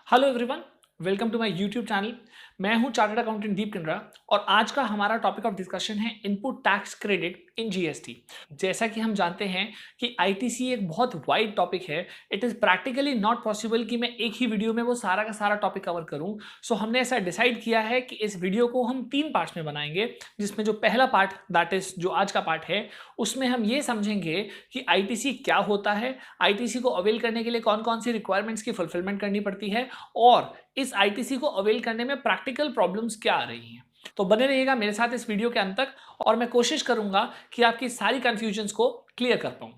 Hello everyone, welcome to my YouTube channel. मैं हूं chartered accountant दीप किन्रा और आज का हमारा टॉपिक ऑफ डिस्कशन है input tax credit in GST. जैसा कि हम जानते हैं कि आईटीसी एक बहुत वाइड टॉपिक है। It is practically not possible कि मैं एक ही वीडियो में वो सारा का सारा टॉपिक कवर करूं। सो हमने ऐसा डिसाइड किया है कि इस वीडियो को हम 3 पार्ट्स में बनाएंगे, जिसमें जो पहला पार्ट दैट इज जो आज का पार्ट है उसमें हम ये समझेंगे कि आईटीसी क्या होता है, आईटीसी को अवेल करने के लिए कौन कौन सी रिक्वायरमेंट्स की फुलफिलमेंट करनी पड़ती है और इस आईटीसी को अवेल करने में प्रैक्टिकल प्रॉब्लम्स क्या आ रही हैं। तो बने रहिएगा मेरे साथ इस वीडियो के अंत तक और मैं कोशिश करूंगा कि आपकी सारी कंफ्यूजन्स को क्लियर कर पाऊं।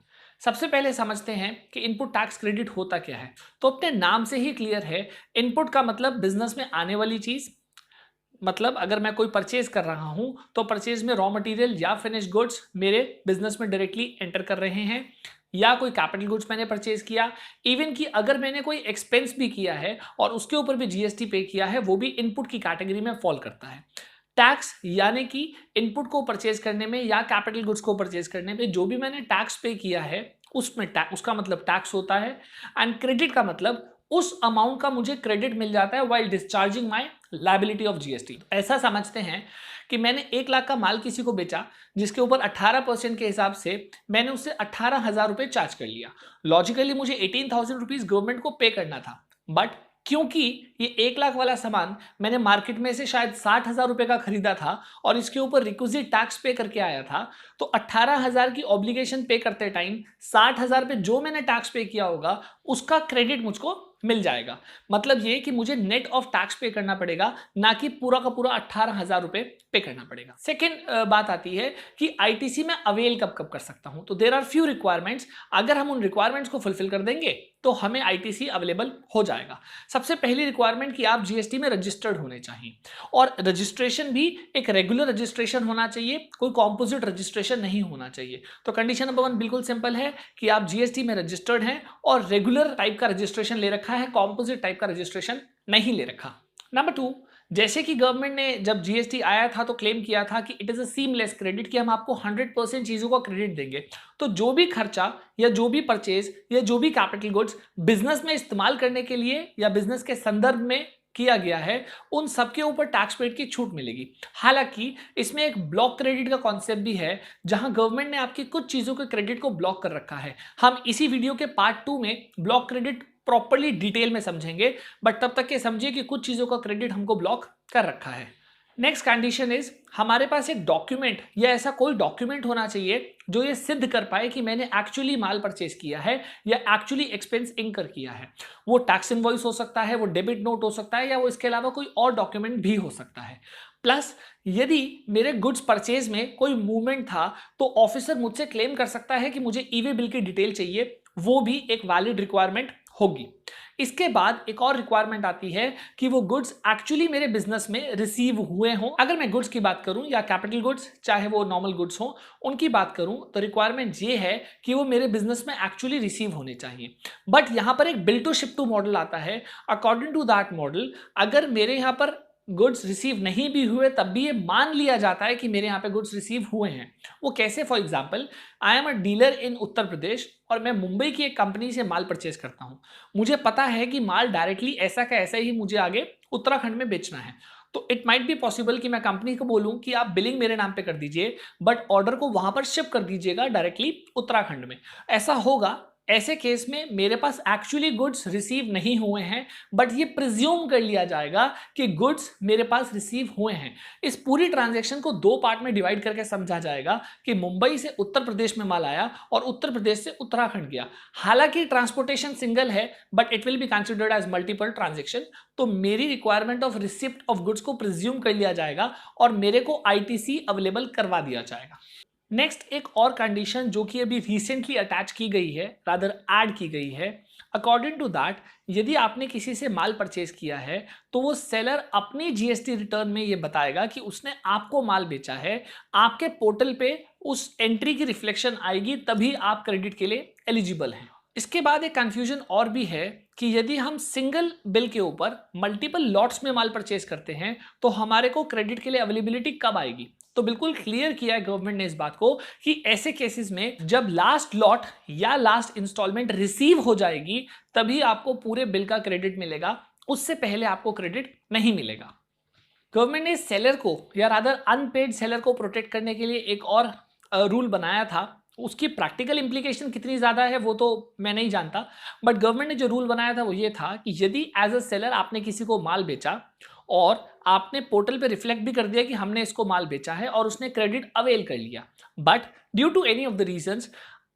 सबसे पहले समझते हैं कि इनपुट टैक्स क्रेडिट होता क्या है। तो अपने नाम से ही क्लियर है, इनपुट का मतलब बिजनेस में आने वाली चीज। मतलब अगर मैं कोई परचेज कर रहा हूं तो परचेज में रॉ मटेरियल या फिनिश गुड्स मेरे बिजनेस में डायरेक्टली एंटर कर रहे हैं, या कोई कैपिटल गुड्स मैंने परचेज किया। इवन कि अगर मैंने कोई एक्सपेंस भी किया है और उसके ऊपर भी जीएसटी पे किया है, वो भी इनपुट की कैटेगरी में फॉल करता है। टैक्स यानी कि इनपुट को परचेज करने में या कैपिटल गुड्स को परचेज करने में जो भी मैंने टैक्स पे किया है उसमें उसका मतलब टैक्स होता है। एंड क्रेडिट का मतलब उस अमाउंट का मुझे क्रेडिट मिल जाता है while discharging my liability of GST. ऐसा समझते हैं कि मैंने 1 लाख का माल किसी को बेचा जिसके ऊपर 18% के हिसाब से मैंने उससे 18,000 रुपए चार्ज कर लिया। लॉजिकली मुझे 18,000 रुपीज गवर्नमेंट को पे करना था, बट क्योंकि ये 1 लाख वाला सामान मैंने मार्केट में से शायद 60,000 रुपए का खरीदा था और इसके ऊपर रिक्विजिट टैक्स पे करके आया था, तो 18,000 की ऑब्लिगेशन पे करते टाइम 60,000 पे जो मैंने टैक्स पे किया होगा उसका क्रेडिट मुझको मिल जाएगा। मतलब ये कि मुझे नेट ऑफ टैक्स पे करना पड़ेगा, ना कि पूरा का पूरा 18,000 रुपए पे करना पड़ेगा। सेकेंड बात आती है कि आईटीसी में अवेल कब कब कर सकता हूं। तो देर आर फ्यू रिक्वायरमेंट्स, अगर हम उन रिक्वायरमेंट्स को फुलफिल कर देंगे तो हमें आईटीसी अवेलेबल हो जाएगा। सबसे पहली रिक्वायरमेंट कि आप जीएसटी में रजिस्टर्ड होने चाहिए और रजिस्ट्रेशन भी एक रेगुलर रजिस्ट्रेशन होना चाहिए, कोई कॉम्पोजिट रजिस्ट्रेशन नहीं होना चाहिए। तो कंडीशन नंबर 1 बिल्कुल सिंपल है कि आप जीएसटी में रजिस्टर्ड हैं और रेगुलर टाइप का रजिस्ट्रेशन ले रखा है, कॉम्पोजिट टाइप का रजिस्ट्रेशन नहीं ले रखा। नंबर 2, जैसे कि गवर्नमेंट ने जब जीएसटी आया था तो क्लेम किया था कि it is a seamless credit, कि हम आपको 100% चीजों का क्रेडिट देंगे। तो जो भी खर्चा या जो भी परचेज या जो भी कैपिटल गुड्स बिजनेस में इस्तेमाल करने के लिए या बिजनेस के संदर्भ में किया गया है, उन सबके ऊपर टैक्स रेट की छूट मिलेगी। हालांकि इसमें एक ब्लॉक क्रेडिट का कॉन्सेप्ट भी है, जहां गवर्नमेंट ने आपकी कुछ चीजों के क्रेडिट को ब्लॉक कर रखा है। हम इसी वीडियो के पार्ट 2 में ब्लॉक क्रेडिट प्रॉपर्ली डिटेल में समझेंगे, बट तब तक ये समझिए कि कुछ चीजों का क्रेडिट हमको ब्लॉक कर रखा है। नेक्स्ट कंडीशन इज हमारे पास एक डॉक्यूमेंट या ऐसा कोई डॉक्यूमेंट होना चाहिए जो ये सिद्ध कर पाए कि मैंने एक्चुअली माल परचेज किया है या एक्चुअली एक्सपेंस इंकर किया है। वो टैक्स इनवॉइस हो सकता है, वो डेबिट नोट हो सकता है, या वो इसके अलावा कोई और डॉक्यूमेंट भी हो सकता है। प्लस यदि मेरे गुड्स परचेज में कोई मूवमेंट था तो ऑफिसर मुझसे क्लेम कर सकता है कि मुझे ईवे बिल की डिटेल चाहिए, वो भी एक वैलिड रिक्वायरमेंट होगी। इसके बाद एक और रिक्वायरमेंट आती है कि वो गुड्स एक्चुअली मेरे बिजनेस में रिसीव हुए हों। अगर मैं गुड्स की बात करूं या कैपिटल गुड्स चाहे वो नॉर्मल गुड्स हों उनकी बात करूं, तो रिक्वायरमेंट ये है कि वो मेरे बिजनेस में एक्चुअली रिसीव होने चाहिए। बट यहां पर एक bill to ship to model आता है। अकॉर्डिंग टू दैट मॉडल, अगर मेरे यहां पर गुड्स रिसीव नहीं भी हुए तब भी ये मान लिया जाता है कि मेरे यहाँ पे गुड्स रिसीव हुए हैं। वो कैसे? For example, I am a dealer in Uttar Pradesh और मैं मुंबई की एक कंपनी से माल परचेज करता हूँ। मुझे पता है कि माल डायरेक्टली ऐसा का ऐसा ही मुझे आगे उत्तराखंड में बेचना है। तो इट माइट बी पॉसिबल कि मैं कंपनी को बोलूं कि आप बिलिंग मेरे नाम पे कर दीजिए, बट ऑर्डर को वहां पर शिप कर दीजिएगा डायरेक्टली उत्तराखंड में। ऐसा होगा। ऐसे केस में मेरे पास एक्चुअली गुड्स रिसीव नहीं हुए हैं, बट ये प्रिज्यूम कर लिया जाएगा कि गुड्स मेरे पास रिसीव हुए हैं। इस पूरी ट्रांजैक्शन को 2 पार्ट में डिवाइड करके समझा जाएगा कि मुंबई से उत्तर प्रदेश में माल आया और उत्तर प्रदेश से उत्तराखंड गया। हालांकि ट्रांसपोर्टेशन सिंगल है, but it will be considered as multiple transaction. तो मेरी requirement of receipt of goods को प्रिज्यूम कर लिया जाएगा और मेरे को आईटीसी अवेलेबल करवा दिया जाएगा। नेक्स्ट एक और कंडीशन जो कि अभी रिसेंटली अटैच की गई है, रादर ऐड की गई है। अकॉर्डिंग टू दैट, यदि आपने किसी से माल परचेज किया है तो वो सेलर अपनी जीएसटी रिटर्न में ये बताएगा कि उसने आपको माल बेचा है। आपके पोर्टल पे उस एंट्री की रिफ्लेक्शन आएगी, तभी आप क्रेडिट के लिए एलिजिबल हैं। इसके बाद एक कंफ्यूजन और भी है कि यदि हम सिंगल बिल के ऊपर मल्टीपल लॉट्स में माल परचेज करते हैं तो हमारे को क्रेडिट के लिए अवेलेबिलिटी कब आएगी। तो बिल्कुल क्लियर किया है गवर्नमेंट ने इस बात को कि ऐसे केसेस में जब लास्ट लॉट या लास्ट इंस्टॉलमेंट रिसीव हो जाएगी तभी आपको पूरे बिल का क्रेडिट मिलेगा। उससे पहले आपको क्रेडिट नहीं मिलेगा। गवर्नमेंट ने सेलर को या रादर अनपेड सेलर को प्रोटेक्ट करने के लिए एक और रूल बनाया था। उसकी प्रैक्टिकल इंप्लीकेशन कितनी ज़्यादा है वो तो मैं नहीं जानता, बट गवर्नमेंट ने जो रूल बनाया था वो ये था कि यदि एज अ सेलर आपने किसी को माल बेचा और आपने पोर्टल पे रिफ्लेक्ट भी कर दिया कि हमने इसको माल बेचा है और उसने क्रेडिट अवेल कर लिया, but due to any of the reasons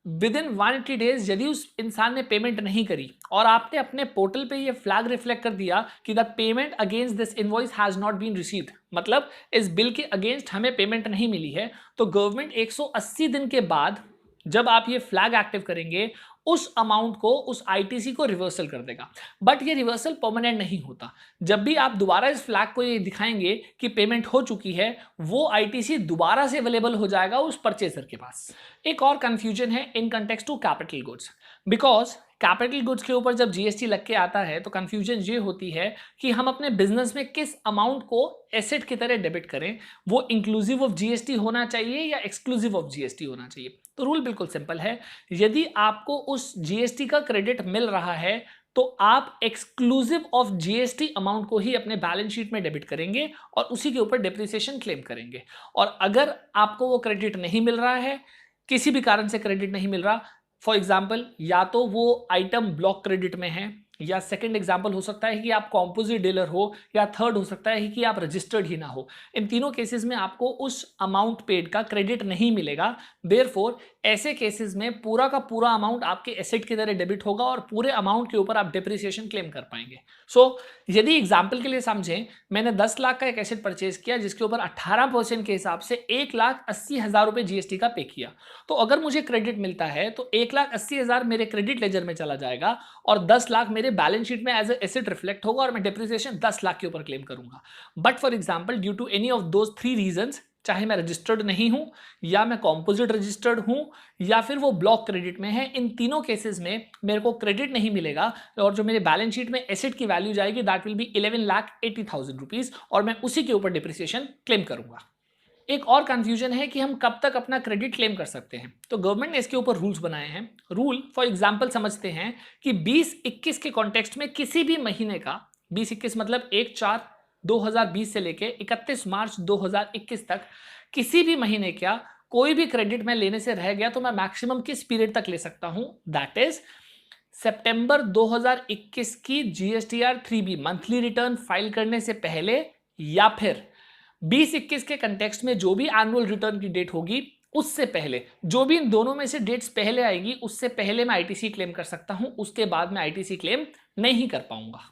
within 180 days यदि उस इंसान ने पेमेंट नहीं करी और आपने अपने पोर्टल पे ये फ्लैग रिफ्लेक्ट कर दिया कि the payment against this invoice has not been received, मतलब इस बिल के अगेंस्ट हमें पेमेंट नहीं मिली है, तो गवर्नमेंट 180 दिन के बाद जब आप ये फ्लैग एक्टिव करेंगे उस अमाउंट को, उस आईटीसी को रिवर्सल कर देगा। बट ये रिवर्सल परमानेंट नहीं होता। जब भी आप दोबारा इस फ्लैग को ये दिखाएंगे कि पेमेंट हो चुकी है, वो आईटीसी दोबारा से अवेलेबल हो जाएगा उस परचेसर के पास। एक और कंफ्यूजन है in context to capital goods, because capital goods के ऊपर जब जीएसटी लग के आता है तो कंफ्यूजन ये होती है कि हम अपने बिजनेस में किस अमाउंट को एसेट की तरह डेबिट करें, वो इंक्लूसिव ऑफ जीएसटी होना चाहिए या एक्सक्लूसिव ऑफ जीएसटी होना चाहिए। तो रूल बिल्कुल सिंपल है, यदि आपको उस जीएसटी का क्रेडिट मिल रहा है तो आप एक्सक्लूसिव ऑफ जीएसटी अमाउंट को ही अपने बैलेंस शीट में डेबिट करेंगे और उसी के ऊपर डेप्रिसिएशन क्लेम करेंगे। और अगर आपको वो क्रेडिट नहीं मिल रहा है, किसी भी कारण से क्रेडिट नहीं मिल रहा, फॉर एग्जाम्पल या तो वो आइटम ब्लॉक क्रेडिट में है, या सेकंड एग्जांपल हो सकता है कि आप कॉम्पोजिट डीलर हो, या थर्ड हो सकता है कि आप रजिस्टर्ड ही ना हो, इन तीनों केसेस में आपको उस अमाउंट पेड का क्रेडिट नहीं मिलेगा। देयरफॉर ऐसे केसेस में पूरा का पूरा अमाउंट आपके एसेट की तरह डेबिट होगा और पूरे अमाउंट के ऊपर आप डेप्रिसिएशन क्लेम कर पाएंगे। सो यदि एग्जाम्पल के लिए समझें, मैंने 10 लाख का एक एसेट परचेज किया जिसके ऊपर 18% के हिसाब से 1,80,000 रुपए जीएसटी का पे किया, तो अगर मुझे क्रेडिट मिलता है तो 1,80,000 मेरे क्रेडिट लेजर में चला जाएगा और 10 लाख मेरे बैलेंस शीट में एज ए एसेट रिफ्लेक्ट होगा और मैं डेप्रिसिएशन 10 लाख के ऊपर क्लेम करूंगा। But for example due to any of those 3 reasons, चाहे मैं रजिस्टर्ड नहीं हूं या मैं कॉम्पोजिट रजिस्टर्ड हूं या फिर वो ब्लॉक क्रेडिट में है, इन तीनों केसेस में मेरे को क्रेडिट नहीं मिलेगा और जो मेरे बैलेंस शीट में एसेट की वैल्यू जाएगी दैट विल बी 11,80,000 रुपीज और मैं उसी के ऊपर डेप्रिसिएशन क्लेम करूंगा। एक और कंफ्यूजन है कि हम कब तक अपना क्रेडिट क्लेम कर सकते हैं, तो गवर्नमेंट ने इसके ऊपर रूल्स बनाए हैं। रूल फॉर एग्जांपल समझते हैं कि 2021 के कॉन्टेक्स्ट में किसी भी महीने का, 2021 मतलब 1/4/2020 से लेके 31 मार्च 2021 तक किसी भी महीने का कोई भी क्रेडिट मैं लेने से रह गया तो मैं मैक्सिमम किस पीरियड तक ले सकता हूं, दैट इज सितंबर 2021 की GSTR 3B monthly return file करने से पहले, या फिर 2021 के कंटेक्स्ट में जो भी एनुअल रिटर्न की डेट होगी उससे पहले, जो भी इन दोनों में से डेट्स पहले आएगी उससे पहले मैं आईटीसी क्लेम कर सकता हूं, उसके बाद मैं आईटीसी क्लेम नहीं कर पाऊंगा।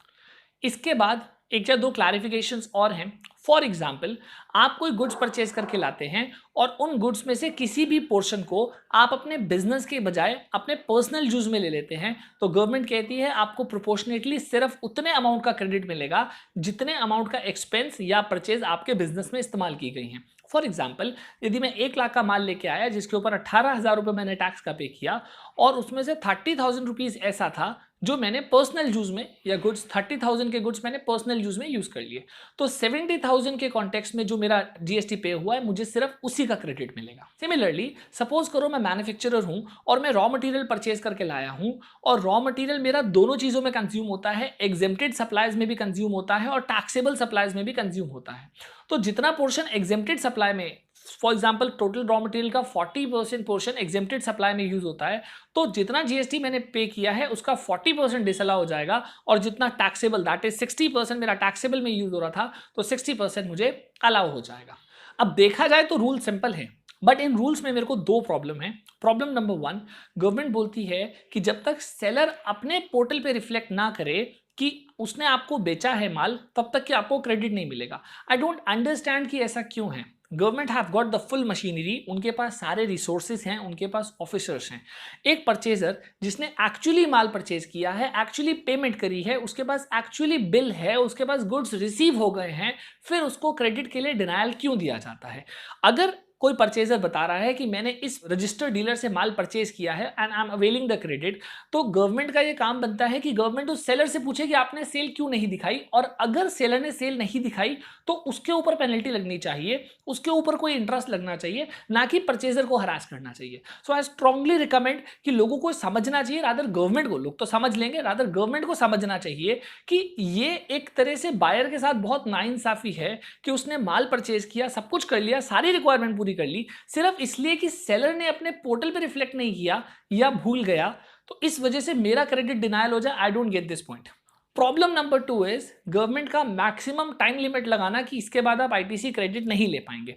इसके बाद एक या दो क्लैरिफिकेशंस और हैं। फॉर एग्जाम्पल, आप कोई गुड्स परचेज करके लाते हैं और उन गुड्स में से किसी भी पोर्शन को आप अपने बिजनेस के बजाय अपने पर्सनल यूज में ले लेते हैं, तो गवर्नमेंट कहती है आपको प्रोपोर्शनेटली सिर्फ उतने अमाउंट का क्रेडिट मिलेगा जितने अमाउंट का एक्सपेंस या परचेज आपके बिजनेस में इस्तेमाल की गई हैं। फॉर एग्जाम्पल, यदि मैं 1 लाख का माल लेके आया जिसके ऊपर 18,000 रुपये मैंने टैक्स का पे किया और उसमें से 30,000 रुपीज़ ऐसा था जो मैंने पर्सनल यूज में, या गुड्स 30,000 के गुड्स मैंने पर्सनल यूज में यूज कर लिए, तो 70,000 के कॉन्टेक्स्ट में जो मेरा जीएसटी पे हुआ है मुझे सिर्फ उसी का क्रेडिट मिलेगा। सिमिलरली सपोज करो मैं मैन्युफैक्चरर हूं और मैं रॉ मटेरियल परचेज करके लाया हूं और रॉ मटेरियल मेरा दोनों चीजों में कंज्यूम होता है, एग्जेम्प्टेड सप्लाईज में भी कंज्यूम होता है और टैक्सेबल सप्लाईज में भी कंज्यूम होता है। तो जितना पोर्शन एग्जेम्प्टेड सप्लाई में, for example total raw material का 40% पोर्शन एग्जेम्प्टेड सप्लाई में यूज होता है, तो जितना जीएसटी मैंने पे किया है उसका 40% डिसअलाउ हो जाएगा और जितना टैक्सेबल, दैट इज 60% मेरा टैक्सेबल में यूज हो रहा था, तो 60% मुझे अलाउ हो जाएगा। अब देखा जाए तो रूल सिंपल है, बट इन रूल्स में मेरे को दो प्रॉब्लम है। प्रॉब्लम नंबर 1, गवर्नमेंट बोलती है कि जब तक सेलर अपने पोर्टल पे रिफ्लेक्ट ना करे कि उसने आपको बेचा है माल, तब तक कि आपको क्रेडिट नहीं मिलेगा। आई डोंट अंडरस्टैंड कि ऐसा क्यों है। Government have got the full machinery, उनके पास सारे रिसोर्सेज हैं, उनके पास ऑफिसर्स हैं। एक परचेजर जिसने एक्चुअली माल परचेज किया है, एक्चुअली पेमेंट करी है, उसके पास एक्चुअली बिल है, उसके पास गुड्स रिसीव हो गए हैं, फिर उसको क्रेडिट के लिए डिनायल क्यों दिया जाता है? अगर कोई परचेजर बता रहा है कि मैंने इस रजिस्टर्ड डीलर से माल परचेज किया है and I am availing the credit, तो गवर्नमेंट का ये काम बनता है कि गवर्नमेंट उस सेलर से पूछे कि आपने सेल क्यों नहीं दिखाई, और अगर सेलर ने सेल नहीं दिखाई तो उसके ऊपर पेनल्टी लगनी चाहिए, उसके ऊपर कोई इंटरेस्ट लगना चाहिए, ना कि परचेजर को हरास करना चाहिए। सो आई स्ट्रांगली रिकमेंड कि लोगों को समझना चाहिए, रादर गवर्नमेंट को, लोग तो समझ लेंगे, रादर गवर्नमेंट को समझना चाहिए कि ये एक तरह से बायर के साथ बहुत नाइंसाफी है कि उसने माल परचेज किया, सब कुछ कर लिया, सारी रिक्वायरमेंट पूरी कर ली, सिर्फ इसलिए कि सेलर ने अपने पोर्टल पे रिफ्लेक्ट नहीं किया या भूल गया, तो इस वजह से मेरा क्रेडिट डिनायल हो जाए। I don't get this point. Problem number 2 is government का मैक्सिमम टाइम लिमिट लगाना कि इसके बाद आप आईटीसी क्रेडिट नहीं ले पाएंगे।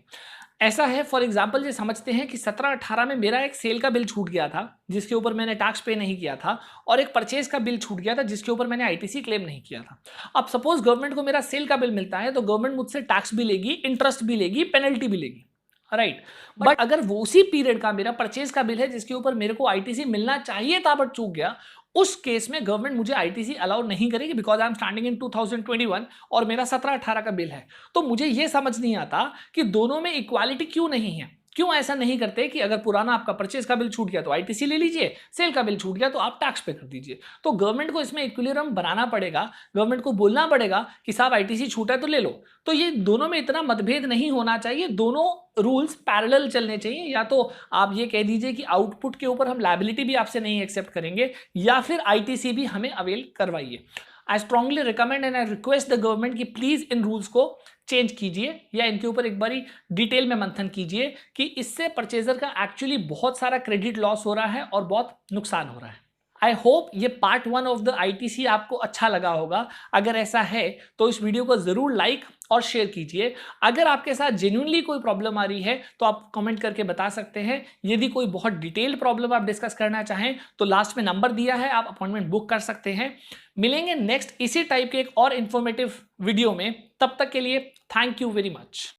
ऐसा है, फॉर एग्जांपल ये समझते हैं कि 17-18 में मेरा एक सेल का बिल छूट गया था जिसके ऊपर मैंने टैक्स पे नहीं किया था, और एक परचेज का बिल छूट गया था जिसके ऊपर मैंने आईटीसी क्लेम नहीं किया था। अब सपोज गवर्नमेंट को मेरा सेल का बिल मिलता है तो गवर्नमेंट मुझसे टैक्स भी लेगी, इंटरेस्ट भी लेगी, पेनल्टी भी लेगी, राइट। बट अगर वो उसी पीरियड का मेरा परचेज का बिल है जिसके ऊपर मेरे को आईटीसी मिलना चाहिए था बट चूक गया, उस केस में गवर्नमेंट मुझे आईटीसी अलाउ नहीं करेगी, because I am standing in 2021 और मेरा 17-18 का बिल है। तो मुझे यह समझ नहीं आता कि दोनों में इक्वालिटी क्यों नहीं है, क्यों ऐसा नहीं करते कि अगर पुराना आपका परचेज का बिल छूट गया तो आईटीसी ले लीजिए, सेल का बिल छूट गया तो आप टैक्स पे कर दीजिए। तो गवर्नमेंट को इसमें इक्विलिब्रियम बनाना पड़ेगा, गवर्नमेंट को बोलना पड़ेगा कि साहब आईटीसी छूटा है तो ले लो। तो ये दोनों में इतना मतभेद नहीं होना चाहिए, दोनों रूल्स पैरेलल चलने चाहिए। या तो आप ये कह दीजिए कि आउटपुट के ऊपर हम लायबिलिटी भी आपसे नहीं एक्सेप्ट करेंगे, या फिर आईटीसी भी हमें अवेल करवाइए। I strongly recommend and I request the government कि प्लीज इन रूल्स को चेंज कीजिए या इनके ऊपर एक बारी डिटेल में मंथन कीजिए कि इससे परचेजर का एक्चुअली बहुत सारा क्रेडिट लॉस हो रहा है और बहुत नुकसान हो रहा है। आई होप ये पार्ट 1 ऑफ द आईटीसी आपको अच्छा लगा होगा। अगर ऐसा है तो इस वीडियो को जरूर लाइक और शेयर कीजिए। अगर आपके साथ जेन्युइनली कोई प्रॉब्लम आ रही है तो आप कमेंट करके बता सकते हैं। यदि कोई बहुत डिटेल्ड प्रॉब्लम आप डिस्कस करना चाहें तो लास्ट में नंबर दिया है, आप अपॉइंटमेंट बुक कर सकते हैं। मिलेंगे नेक्स्ट इसी टाइप के एक और इंफॉर्मेटिव वीडियो में, तब तक के लिए थैंक यू वेरी मच।